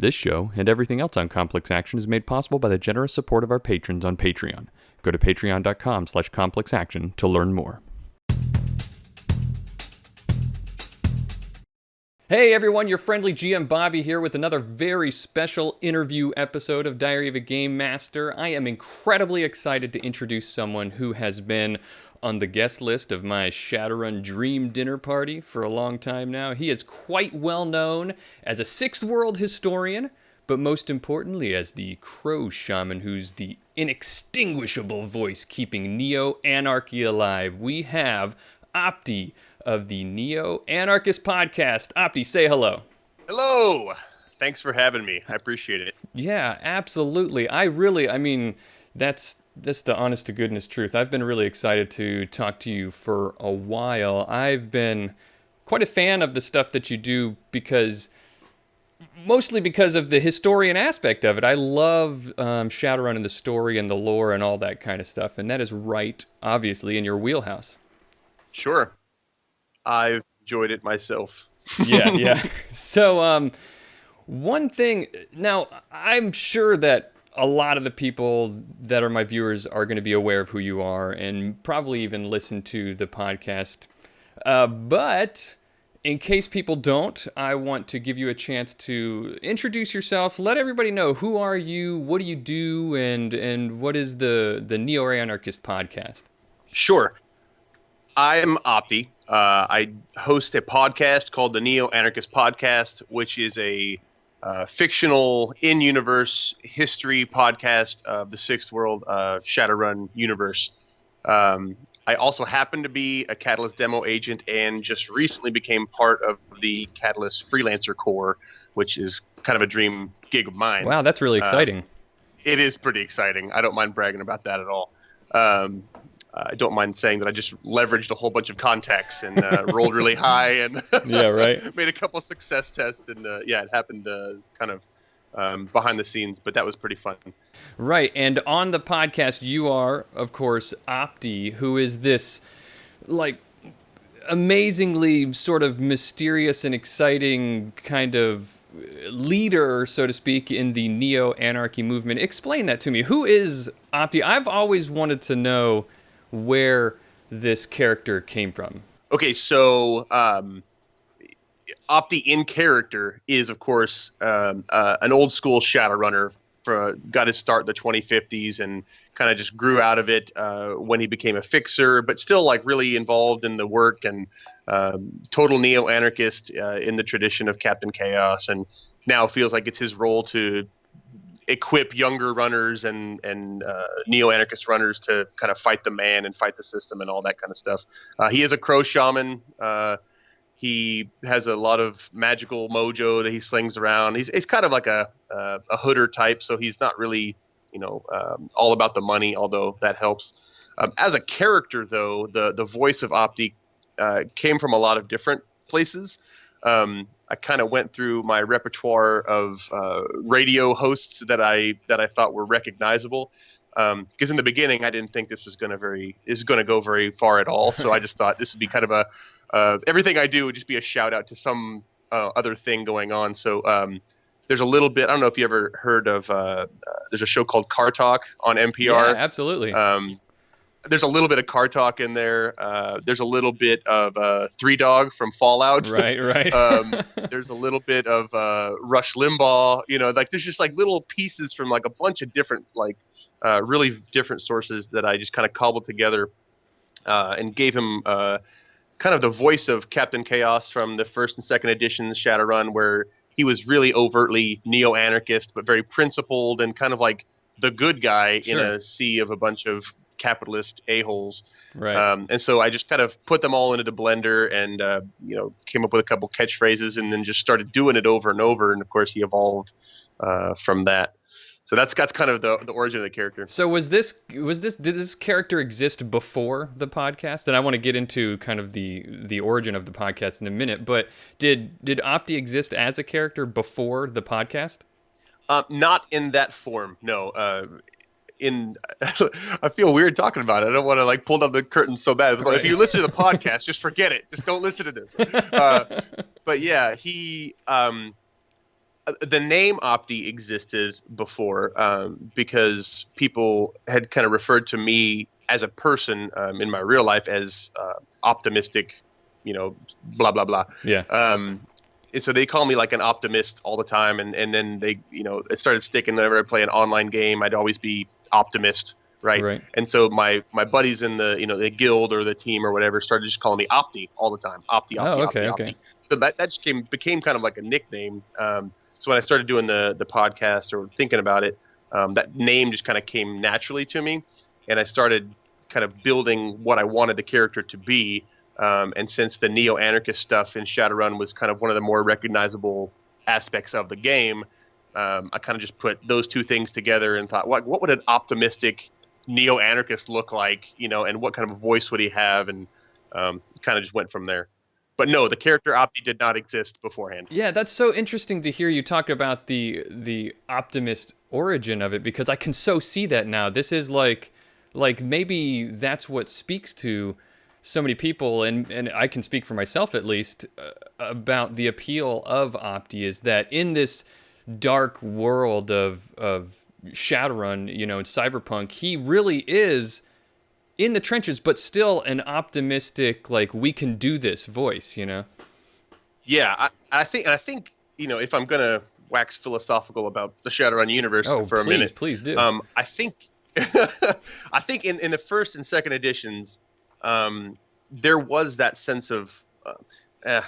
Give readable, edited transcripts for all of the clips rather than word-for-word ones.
This show and everything else on Complex Action is made possible by the generous support of our patrons on Patreon. Go to patreon.com/complexaction to learn more. Hey everyone, your friendly GM Bobby here with another very special interview episode of Diary of a Game Master. I am incredibly excited to introduce someone who has been on the guest list of my Shadowrun Dream Dinner Party for a long time now. He is quite well known as a Sixth World historian, but most importantly as the Crow Shaman who's the inextinguishable voice keeping Neo-Anarchy alive. We have Opti of the Neo-Anarchist Podcast. Opti, say hello. Hello! Thanks for having me. I appreciate it. Yeah, absolutely. That's the honest to goodness truth. I've been really excited to talk to you for a while. I've been quite a fan of the stuff that you do mostly because of the historian aspect of it. I love Shadowrun and the story and the lore and all that kind of stuff, and that is right, obviously, in your wheelhouse. Sure. I've enjoyed it myself. Yeah. So, one thing, now, I'm sure that a lot of the people that are my viewers are going to be aware of who you are and probably even listen to the podcast. But in case people don't, I want to give you a chance to introduce yourself. Let everybody know, who are you, what do you do, and what is the Neo-Anarchist Podcast? Sure. I'm Opti. I host a podcast called the Neo-Anarchist Podcast, which is a fictional in-universe history podcast of the Sixth World Shadowrun universe. I also happen to be a Catalyst demo agent and just recently became part of the Catalyst Freelancer Corps, which is kind of a dream gig of mine. Wow, that's really exciting. It is pretty exciting. I don't mind bragging about that at all. I don't mind saying that I just leveraged a whole bunch of contacts and rolled really high and yeah, right. made a couple success tests. And it happened kind of behind the scenes, but that was pretty fun. Right. And on the podcast, you are, of course, Opti, who is this amazingly sort of mysterious and exciting kind of leader, so to speak, in the Neo-Anarchy movement. Explain that to me. Who is Opti? I've always wanted to know where this character came from. Okay, so Opti in character is, of course, an old school Shadowrunner. Got his start in the 2050s and kind of just grew out of it when he became a fixer, but still really involved in the work and total neo-anarchist in the tradition of Captain Chaos, and now feels like it's his role to equip younger runners and neo-anarchist runners to kind of fight the man and fight the system and all that kind of stuff. He is a Crow Shaman. He has a lot of magical mojo that he slings around. He's kind of like a hooder type, so he's not really, all about the money, although that helps. As a character, though, the voice of Opti came from a lot of different places. I kind of went through my repertoire of radio hosts that I thought were recognizable. Because in the beginning, I didn't think this was going to go very far at all. So I just thought this would be kind of everything I do would just be a shout out to some other thing going on. So there's a little bit. I don't know if you ever heard of. There's a show called Car Talk on NPR. Yeah, absolutely. There's a little bit of Car Talk in there. There's a little bit of Three Dog from Fallout. Right. There's a little bit of Rush Limbaugh. There's just little pieces from a bunch of different really different sources that I just kind of cobbled together and gave him kind of the voice of Captain Chaos from the first and second editions Shadowrun, where he was really overtly neo-anarchist, but very principled and kind of like the good guy in a sea of a bunch of capitalist a-holes. Right. And so I just kind of put them all into the blender and, came up with a couple catchphrases and then just started doing it over and over. And of course he evolved from that. So that's kind of the origin of the character. So did this character exist before the podcast? And I want to get into kind of the origin of the podcast in a minute, but did Opti exist as a character before the podcast? Not in that form, no. I feel weird talking about it. I don't want to pull down the curtain so bad. Right. If you listen to the podcast, just forget it. Just don't listen to this. But yeah, he The name Opti existed before because people had kind of referred to me as a person in my real life as optimistic, blah, blah, blah. Yeah. And so they call me like an optimist all the time. And then they, it started sticking whenever I play an online game. I'd always be optimist. Right. And so my buddies in the guild or the team or whatever started just calling me Opti all the time. Opti, Opti. So that just became kind of like a nickname. So when I started doing the podcast or thinking about it, that name just kind of came naturally to me, and I started kind of building what I wanted the character to be. And since the Neo-Anarchist stuff in Shadowrun was kind of one of the more recognizable aspects of the game, I kind of just put those two things together and thought, what would an optimistic Neo-Anarchist look like, and what kind of a voice would he have, and kind of just went from there. But no, the character Opti did not exist beforehand. Yeah, that's so interesting to hear you talk about the optimist origin of it, because I can so see that now. This is like maybe that's what speaks to so many people, and I can speak for myself at least, about the appeal of Opti, is that in this dark world of Shadowrun, in Cyberpunk, he really is in the trenches, but still an optimistic, like, we can do this voice, Yeah, I think if I'm gonna wax philosophical about the Shadowrun universe for a minute, please do. I think I think in the first and second editions, there was that sense of I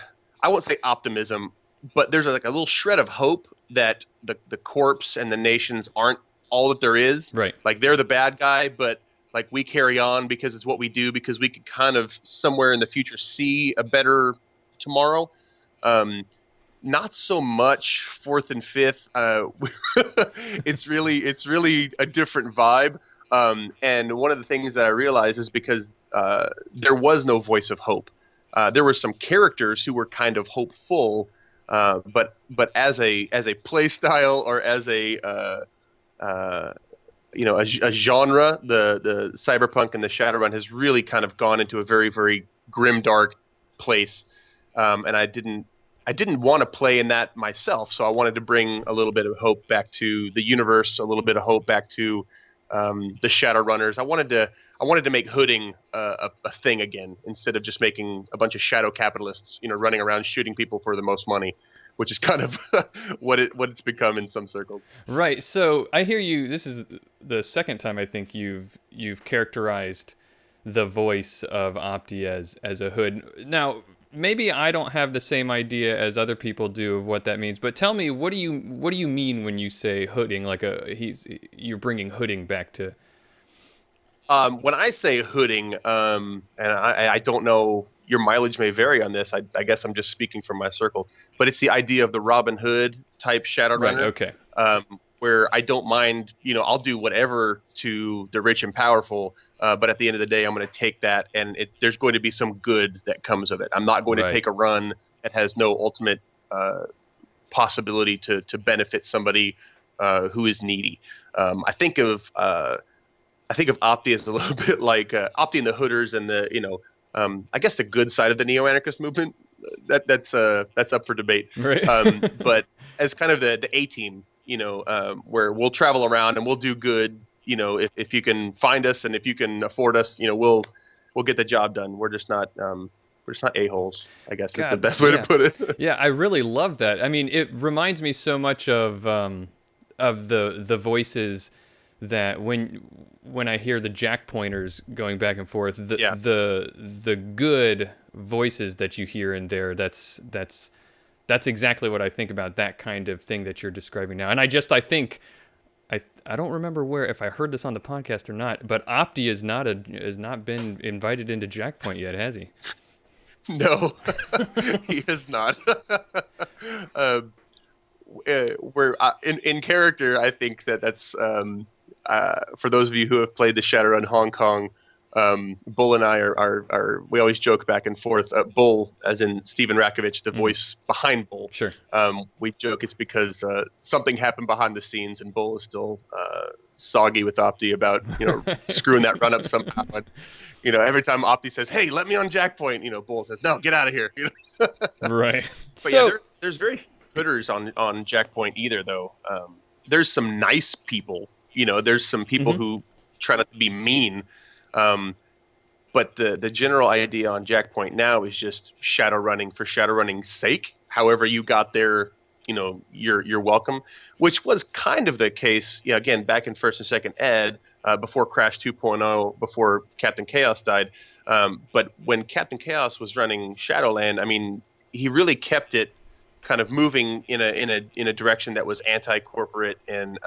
won't say optimism, but there's like a little shred of hope that the corpse and the nations aren't all that there is. Right. Like, they're the bad guy, but like, we carry on because it's what we do, because we could kind of somewhere in the future see a better tomorrow. Not so much fourth and fifth. It's really a different vibe. And one of the things that I realized is because there was no voice of hope. There were some characters who were kind of hopeful, but as a play style, or as a genre, the Cyberpunk and the Shadowrun has really kind of gone into a very, very grim, dark place. And I didn't want to play in that myself, so I wanted to bring a little bit of hope back to the universe, a little bit of hope back to the Shadowrunners. I wanted to make hooding a thing again, instead of just making a bunch of shadow capitalists, running around shooting people for the most money, which is kind of what it's become in some circles. Right. So I hear you. This is the second time I think you've characterized the voice of Opti as a hood. Now, maybe I don't have the same idea as other people do of what that means, but tell me, what do you mean when you say hooding? Like you're bringing hooding back to. When I say hooding, and I don't know, your mileage may vary on this. I guess I'm just speaking from my circle, but it's the idea of the Robin Hood type Shadowrunner. Right, okay. Where I don't mind, I'll do whatever to the rich and powerful, but at the end of the day, I'm going to take that, and there's going to be some good that comes of it. I'm not going to take a run that has no ultimate possibility to benefit somebody who is needy. I think of Opti as a little bit like Opti and the Hooders and the I guess the good side of the Neo-Anarchist movement. That's up for debate. Right. But as kind of the A team, where we'll travel around and we'll do good. If you can find us and if you can afford us, we'll get the job done. We're just not a-holes, I guess. Is the best way to put it. Yeah, I really love that. I mean, it reminds me so much of the voices that when I hear the jack pointers going back and forth, the good voices that you hear in there, that's exactly what I think about, that kind of thing that you're describing now. And I think I don't remember if I heard this on the podcast or not, but Opti has not been invited into Jackpoint yet, has he? No, he has not. Where in character, I think that's for those of you who have played the Shadowrun Hong Kong, Bull and I are we always joke back and forth. Bull, as in Stephen Rakovich, the voice behind Bull. Sure. We joke it's because something happened behind the scenes, and Bull is still soggy with Opti about screwing that run up somehow. And, every time Opti says, "Hey, let me on Jackpoint," Bull says, "No, get out of here." Right. But so, yeah, there's very off-putters on Jackpoint either, though. There's some nice people. There's some people who try not to be mean. But the general idea on Jackpoint now is just Shadowrunning for Shadowrunning's sake. However you got there, you're welcome, which was kind of the case, again, back in first and second ed, before Crash 2.0, before Captain Chaos died. But when Captain Chaos was running Shadowland, I mean, he really kept it kind of moving in a direction that was anti-corporate and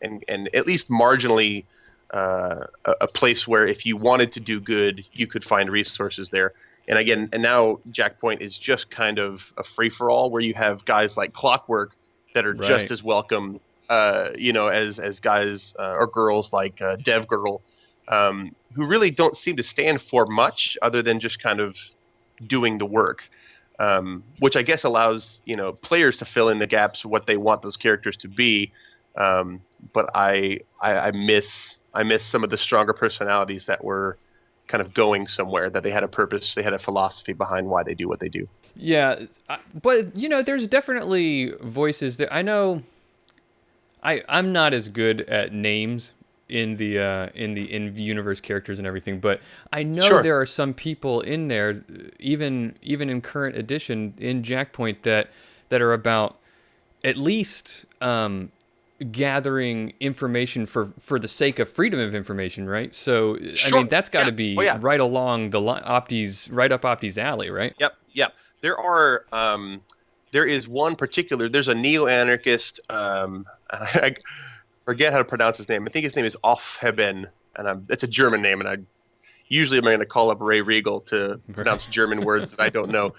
at least marginally a place where if you wanted to do good, you could find resources there. And now Jackpoint is just kind of a free-for-all where you have guys like Clockwork that are just as welcome, as guys or girls like DevGirl, who really don't seem to stand for much other than just kind of doing the work, which I guess allows players to fill in the gaps of what they want those characters to be. But I miss some of the stronger personalities that were kind of going somewhere, that they had a purpose, they had a philosophy behind why they do what they do. Yeah, but there's definitely voices that I know. I'm not as good at names in the in-universe characters and everything, but I know there are some people in there, even in current edition in Jackpoint that are about at least gathering information for the sake of freedom of information, right? So I mean, that's got to be right along the Opti's, right up Opti's alley, right? Yep. There is one particular. There's a neo-anarchist. I forget how to pronounce his name. I think his name is Offheben, and it's a German name. And I'm going to call up Ray Regal to pronounce German words that I don't know.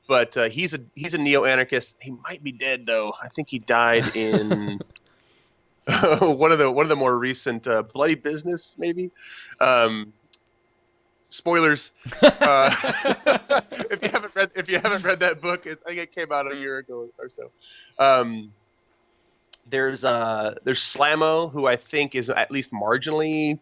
But he's a neo-anarchist. He might be dead though. I think he died in one of the more recent Bloody Business, maybe. Spoilers. If you haven't read that book, I think it came out a year ago or so. There's Slammo, who I think is at least marginally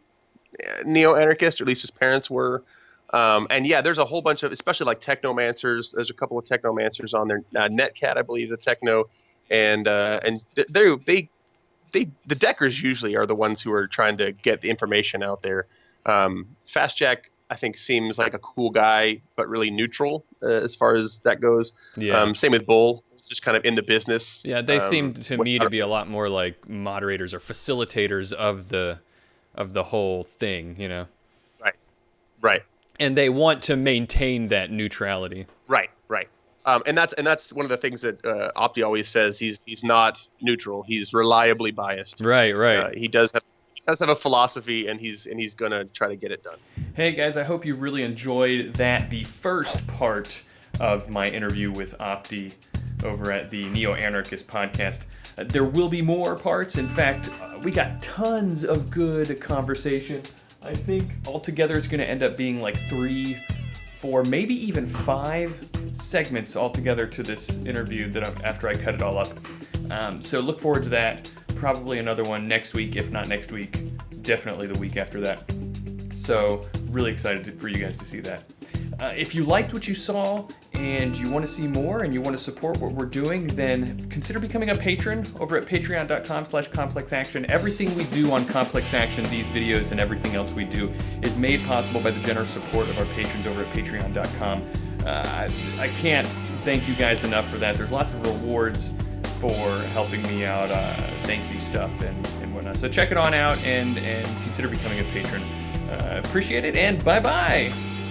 neo-anarchist, or at least his parents were. There's a whole bunch of, especially like technomancers. There's a couple of technomancers on there. Netcat, I believe, the techno, and the Deckers usually are the ones who are trying to get the information out there. Fast Jack, I think, seems like a cool guy, but really neutral as far as that goes. Yeah. Same with Bull. It's just kind of in the business. Yeah, they seem to me to be a lot more like moderators or facilitators of the whole thing, Right. And they want to maintain that neutrality. Right. And that's one of the things that Opti always says. He's not neutral. He's reliably biased. Right. He does have a philosophy, and he's gonna try to get it done. Hey guys, I hope you really enjoyed the first part of my interview with Opti over at the Neo-Anarchist Podcast. There will be more parts. In fact, we got tons of good conversation. I think altogether it's going to end up being like 3, 4, maybe even 5 segments altogether to this interview after I cut it all up. So look forward to that. Probably another one next week, if not next week. Definitely the week after that. So really excited for you guys to see that. If you liked what you saw and you want to see more and you want to support what we're doing, then consider becoming a patron over at patreon.com/complexaction. Everything we do on Complex Action, these videos and everything else we do, is made possible by the generous support of our patrons over at patreon.com. I can't thank you guys enough for that. There's lots of rewards for helping me out, thank you stuff and whatnot. So check it on out and consider becoming a patron. Appreciate it, and bye-bye!